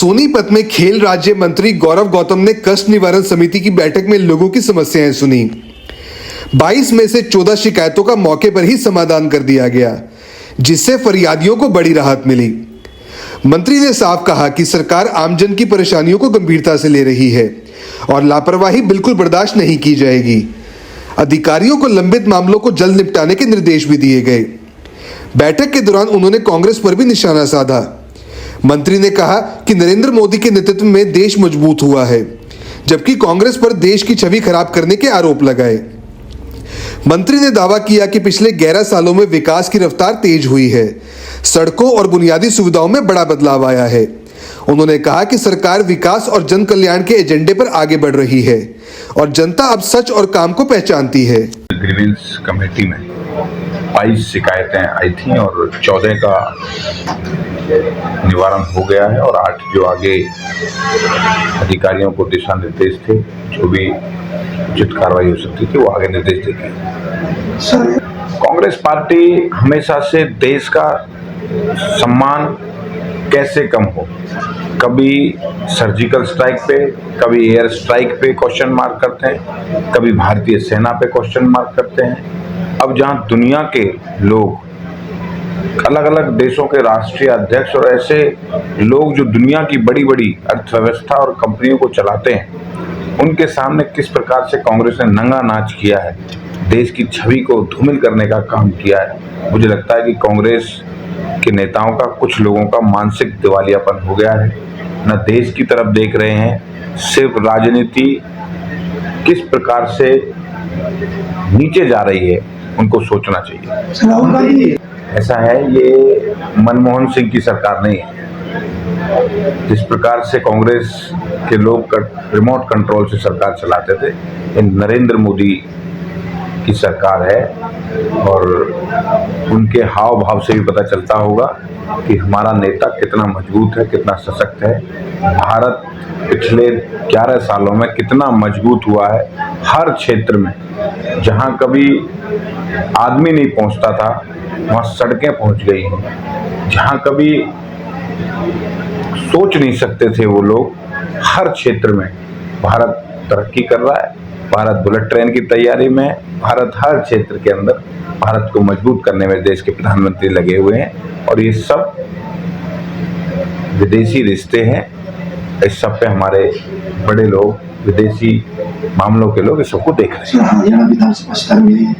सोनीपत में खेल राज्य मंत्री गौरव गौतम ने कष्ट निवारण समिति की बैठक में लोगों की समस्याएं सुनी। 22 में से 14 शिकायतों का मौके पर ही समाधान कर दिया गया, जिससे फरियादियों को बड़ी राहत मिली। मंत्री ने साफ कहा कि सरकार आमजन की परेशानियों को गंभीरता से ले रही है और लापरवाही बिल्कुल बर्दाश्त नहीं की जाएगी। अधिकारियों को लंबित मामलों को जल्द निपटाने के निर्देश भी दिए गए। बैठक के दौरान उन्होंने कांग्रेस पर भी निशाना साधा। मंत्री ने कहा कि नरेंद्र मोदी के नेतृत्व में देश मजबूत हुआ है, जबकि कांग्रेस पर देश की छवि खराब करने के आरोप लगाए। मंत्री ने दावा किया कि पिछले 11 सालों में विकास की रफ्तार तेज हुई है, सड़कों और बुनियादी सुविधाओं में बड़ा बदलाव आया है। उन्होंने कहा कि सरकार विकास और जन कल्याण के एजेंडे पर आगे बढ़ रही है और जनता अब सच और काम को पहचानती है। ग्रीवेंस कमेटी में 22 शिकायतें आई थी और 14 का निवारण हो गया है और 8 जो आगे अधिकारियों को दिशा निर्देश थे, जो भी उचित कार्रवाई हो सकती थी वो आगे निर्देश देते हैं। कांग्रेस पार्टी हमेशा से देश का सम्मान कैसे कम हो, कभी सर्जिकल स्ट्राइक पे, कभी एयर स्ट्राइक पे क्वेश्चन मार्क करते हैं, कभी भारतीय सेना पे क्वेश्चन मार्क करते हैं। अब जहां दुनिया के लोग, अलग अलग देशों के राष्ट्रीय अध्यक्ष और ऐसे लोग जो दुनिया की बड़ी बड़ी अर्थव्यवस्था और कंपनियों को चलाते हैं, उनके सामने किस प्रकार से कांग्रेस ने नंगा नाच किया है, देश की छवि को धूमिल करने का काम किया है। मुझे लगता है कि कांग्रेस के नेताओं का, कुछ लोगों का मानसिक दिवालियापन हो गया है, न देश की तरफ देख रहे हैं, सिर्फ राजनीति किस प्रकार से नीचे जा रही है उनको सोचना चाहिए। ऐसा है, ये मनमोहन सिंह की सरकार नहीं है। जिस प्रकार से कांग्रेस के लोग रिमोट कंट्रोल से सरकार चलाते थे, ये नरेंद्र मोदी की सरकार है और उनके हाव भाव से भी पता चलता होगा कि हमारा नेता कितना मजबूत है, कितना सशक्त है। भारत पिछले 11 सालों में कितना मजबूत हुआ है। हर क्षेत्र में जहां कभी आदमी नहीं पहुंचता था, वहां सड़कें पहुंच गई हैं। जहां कभी सोच नहीं सकते थे वो लोग, हर क्षेत्र में भारत तरक्की कर रहा है। भारत बुलेट ट्रेन की तैयारी में, भारत हर क्षेत्र के अंदर भारत को मजबूत करने में देश के प्रधानमंत्री लगे हुए हैं और ये सब विदेशी रिश्ते हैं। इस सब पे हमारे बड़े लोग, विदेशी मामलों के लोग इस सबको देख रहे हैं।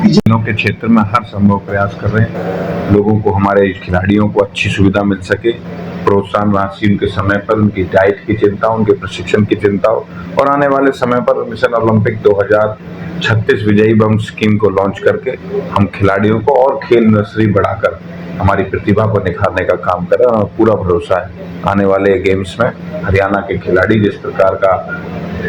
जिलों के क्षेत्र में हर संभव प्रयास कर रहे हैं, लोगों को, हमारे खिलाड़ियों को अच्छी सुविधा मिल सके, प्रोत्साहन राशि उनके समय पर, उनकी डाइट की चिंता, उनके प्रशिक्षण की चिंता हो और आने वाले समय पर मिशन ओलंपिक 2036 विजयी बम स्कीम को लॉन्च करके हम खिलाड़ियों को और खेल नर्सरी बढ़ाकर हमारी प्रतिभा को निखारने का काम करें। और पूरा भरोसा है आने वाले गेम्स में हरियाणा के खिलाड़ी जिस प्रकार का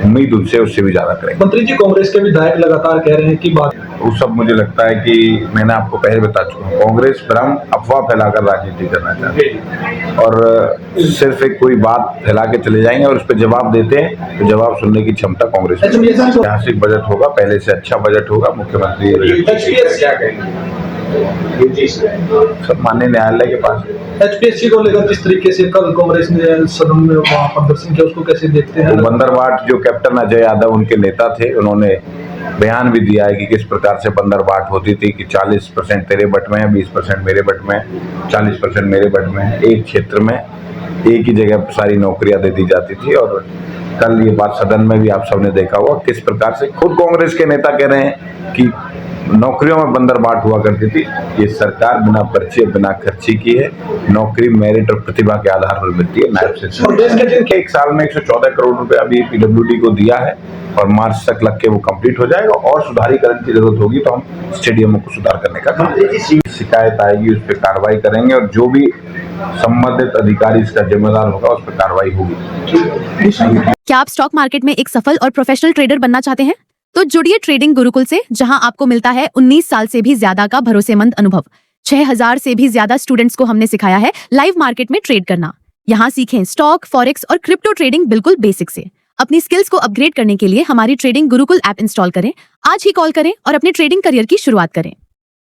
उम्मीद उनसे, उससे भी ज्यादा करेंगे। मंत्री जी, कांग्रेस के विधायक लगातार कह रहे हैं कि बात वो सब, मुझे लगता है कि मैंने आपको पहले बता चुका हूँ, कांग्रेस भ्रम अफवाह फैलाकर राजनीति करना चाहती है और सिर्फ एक कोई बात फैला के चले जाएंगे और उस पर जवाब देते हैं, तो जवाब सुनने की क्षमता कांग्रेस में। ऐतिहासिक बजट होगा, पहले से अच्छा बजट होगा। मुख्यमंत्री सब माननीय न्यायालय के पास। एचपीएससी को लेकर जिस तरीके से कल कांग्रेस ने सदन में वहां प्रदर्शन किया, उसको कैसे देखते हैं? बंदरबाट, जो कैप्टन अजय यादव उनके नेता थे, उन्होंने बयान भी दिया है कि किस प्रकार से बंदरबाट होती थी कि 40% तेरे बट में है, 20% मेरे बट में, 40% मेरे बट में है। एक क्षेत्र में एक ही जगह सारी नौकरियां दे दी जाती थी और कल ये बात सदन में भी आप सबने देखा होगा किस प्रकार से खुद कांग्रेस के नेता कह रहे हैं कि नौकरियों में बंदरबाट हुआ करती थी। ये सरकार बिना पर्चे, बिना खर्ची की है। नौकरी मेरिट और प्रतिभा के आधार पर मिलती है। नायब से एक साल में 114 करोड़ रुपए अभी पीडब्ल्यूडी को दिया है और मार्च तक लग के वो कंप्लीट हो जाएगा और सुधारीकरण की जरूरत होगी तो हम स्टेडियमों को सुधार करने का काम करेंगे। शिकायत आएगी, उस पर कार्रवाई करेंगे और जो भी संबंधित अधिकारी इसका जिम्मेदार होगा उस पर कार्रवाई होगी। क्या आप स्टॉक मार्केट में एक सफल और प्रोफेशनल ट्रेडर बनना चाहते हैं? तो जुड़िए ट्रेडिंग गुरुकुल से, जहां आपको मिलता है 19 साल से भी ज्यादा का भरोसेमंद अनुभव। 6000 से भी ज्यादा स्टूडेंट्स को हमने सिखाया है लाइव मार्केट में ट्रेड करना। यहाँ सीखें स्टॉक, फॉरेक्स और क्रिप्टो ट्रेडिंग बिल्कुल बेसिक से। अपनी स्किल्स को अपग्रेड करने के लिए हमारी ट्रेडिंग गुरुकुल ऐप इंस्टॉल करें। आज ही कॉल करें और अपने ट्रेडिंग करियर की शुरुआत करें।